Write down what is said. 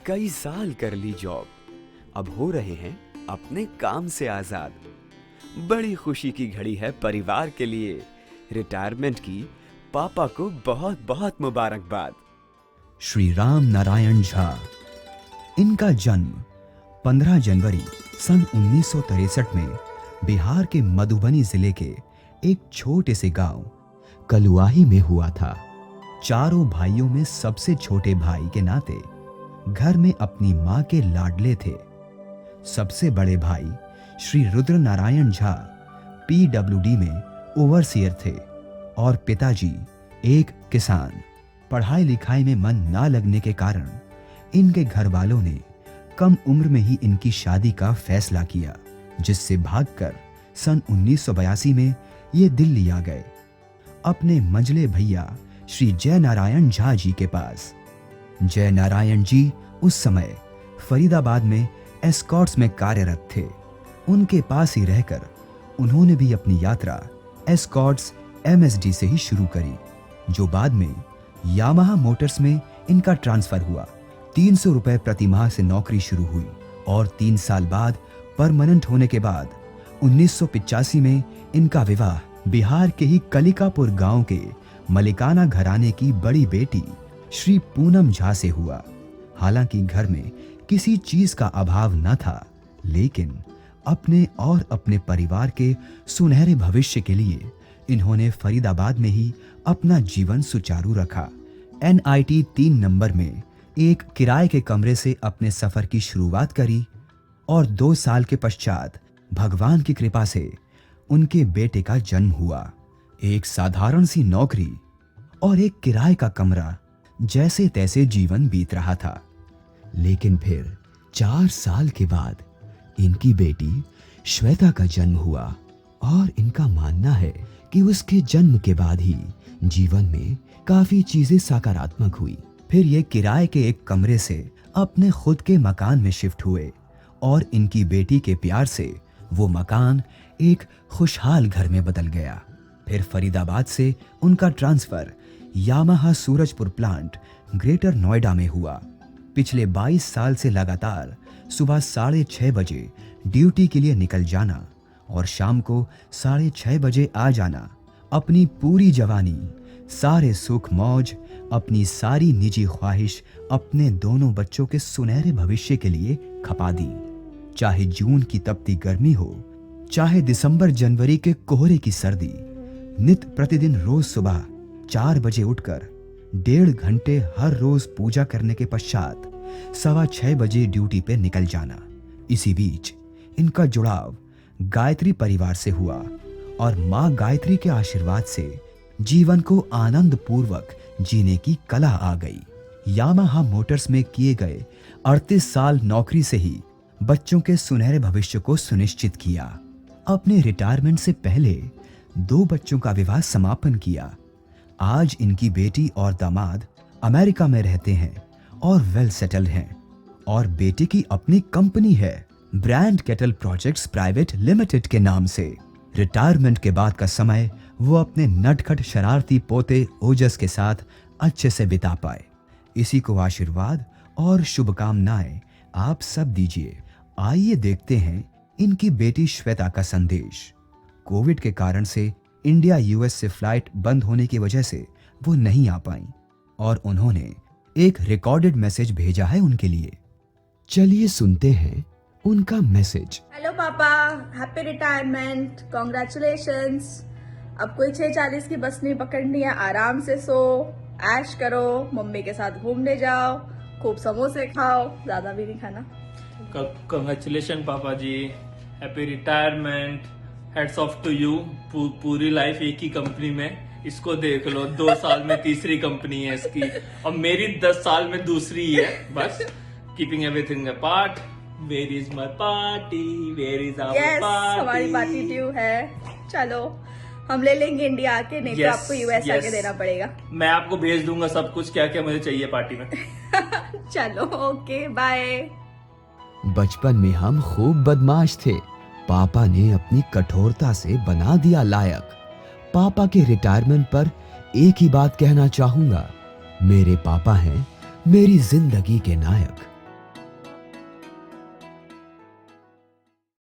कई साल कर ली जॉब, अब हो रहे हैं अपने काम से आजाद। बड़ी खुशी की घड़ी है परिवार के लिए, रिटायरमेंट की पापा को बहुत बहुत मुबारकबाद। श्री राम नारायण झा, इनका जन्म 15 जनवरी सन 1963 में बिहार के मधुबनी जिले के एक छोटे से गांव कलुआही में हुआ था। चारों भाइयों में सबसे छोटे भाई के नाते घर में अपनी मां के लाडले थे। सबसे बड़े भाई श्री रुद्र नारायण झा पीडब्ल्यूडी में ओवरसियर थे और पिताजी एक किसान। पढ़ाई लिखाई में मन ना लगने के कारण इनके घर वालों ने कम उम्र में ही इनकी शादी का फैसला किया, जिससे भागकर सन 1982 में ये दिल्ली आ गए अपने मंझले भैया श्री जय नारायण झा जी के पास। जय नारायण जी उस समय फरीदाबाद में एस्कॉर्ट्स में कार्यरत थे। उनके पास ही रहकर उन्होंने भी अपनी यात्रा एस्कॉर्ट्स एमएसडी से ही शुरू करी, जो बाद में यामाहा मोटर्स में इनका ट्रांसफर हुआ। 300 रुपए प्रति माह से नौकरी शुरू हुई और 3 साल बाद परमानेंट होने के बाद 1985 में इनका विवाह बिहार के ही कलिकापुर गांव के मलिकाना घराने की बड़ी बेटी श्री पूनम झा से हुआ। हालांकि घर में किसी चीज का अभाव न था, लेकिन अपने और अपने परिवार के सुनहरे भविष्य के लिए इन्होंने फरीदाबाद में ही अपना जीवन सुचारू रखा। NIT 3 नंबर में एक किराए के कमरे से अपने सफर की शुरुआत करी और 2 साल के पश्चात भगवान की कृपा से उनके बेटे का जन्म हुआ। एक साधारण सी नौकरी और एक किराए का कमरा, जैसे तैसे जीवन बीत रहा था। लेकिन फिर 4 साल के बाद इनकी बेटी श्वेता का जन्म हुआ और इनका मानना है कि उसके जन्म के बाद ही जीवन में काफी चीजें सकारात्मक हुई। फिर ये किराए के एक कमरे से अपने खुद के मकान में शिफ्ट हुए और इनकी बेटी के प्यार से वो मकान एक खुशहाल घर में बदल गया। फिर फरीदाबाद से उनका transfer Yamaha Surajpur plant greater Noida में हुआ। पिछले 22 साल से लगातार सुबह 6:30 बजे ड्यूटी के लिए निकल जाना और शाम को 6:30 बजे आ जाना, अपनी पूरी जवानी, सारे सुख मौज, अपनी सारी निजी ख्वाहिश अपने दोनों बच्चों के सुनहरे भविष्य के लिए खपा दी। चाहे जून की तपती गर्मी हो, चाहे दिसंबर जनवरी के कोहरे की सर्दी, नित प्रतिदिन रोज सुबह 4 बजे उठकर 1.5 घंटे हर रोज पूजा करने के पश्चात 6:15 बजे ड्यूटी पे निकल जाना। इसी बीच इनका जुड़ाव गायत्री परिवार से हुआ और मां गायत्री के आशीर्वाद से जीवन को आनंद पूर्वक जीने की कला आ गई। यामाहा मोटर्स में किए गए 38 साल नौकरी से ही बच्चों के सुनहरे भविष्य को सुनिश्चित किया। अपने रिटायरमेंट से पहले 2 बच्चों का विवाह समापन किया। आज इनकी बेटी और दामाद अमेरिका में रहते हैं और वेल सेटल्ड हैं और बेटे की अपनी कंपनी है brand kettle projects private limited के नाम से। रिटायरमेंट के बाद का समय वो अपने नटखट शरारती पोते ओजस के साथ अच्छे से बिता पाए। इसी को आशीर्वाद और शुभकामनाएं आप सब दीजिए। आइए देखते हैं इनकी बेटी श्वेता का संदेश। कोविड के कारण से इंडिया US से फ्लाइट बंद होने की वजह से वो नहीं आ पाई और उन्होंने एक रिकॉर्डेड मैसेज भेजा है उनके लिए। चलिए सुनते हैं उनका मैसेज। हेलो पापा, हैप्पी रिटायरमेंट, कॉन्ग्रेचुलेशंस। अब कोई 6:40 की बस नहीं पकड़नी है, आराम से सो, ऐश करो, मम्मी के साथ घूमने जाओ, खूब समोसे खाओ, ज्यादा भी नहीं खाना। कंग्रेचुलेशन पापा ji, happy retirement, heads off to you. पूरी लाइफ एक ही कंपनी में, इसको देख लो, 2 साल में तीसरी कंपनी है इसकी और मेरी 10 साल में दूसरी है। बस keeping everything apart. Where is my party, where is our party. हमारी पार्टी ड्यू है, चलो हम ले लेंगे इंडिया आके, नहीं तो आपको US आके देना पड़ेगा। मैं आपको भेज दूंगा सब कुछ, क्या क्या मुझे चाहिए पार्टी में। चलो ओके, बाय। बचपन में हम खूब बदमाश थे, पापा ने अपनी कठोरता से बना दिया लायक। पापा के रिटायरमेंट पर एक ही बात कहना चाहूंगा, मेरे पापा हैं मेरी जिंदगी के नायक।